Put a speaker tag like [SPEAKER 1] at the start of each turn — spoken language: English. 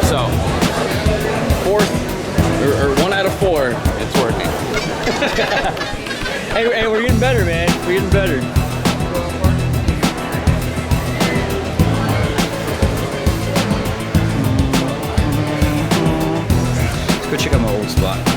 [SPEAKER 1] So, fourth, or 1 out of 4, it's working.
[SPEAKER 2] Hey, we're getting better, man. We're getting better. Let's go check out my old spot.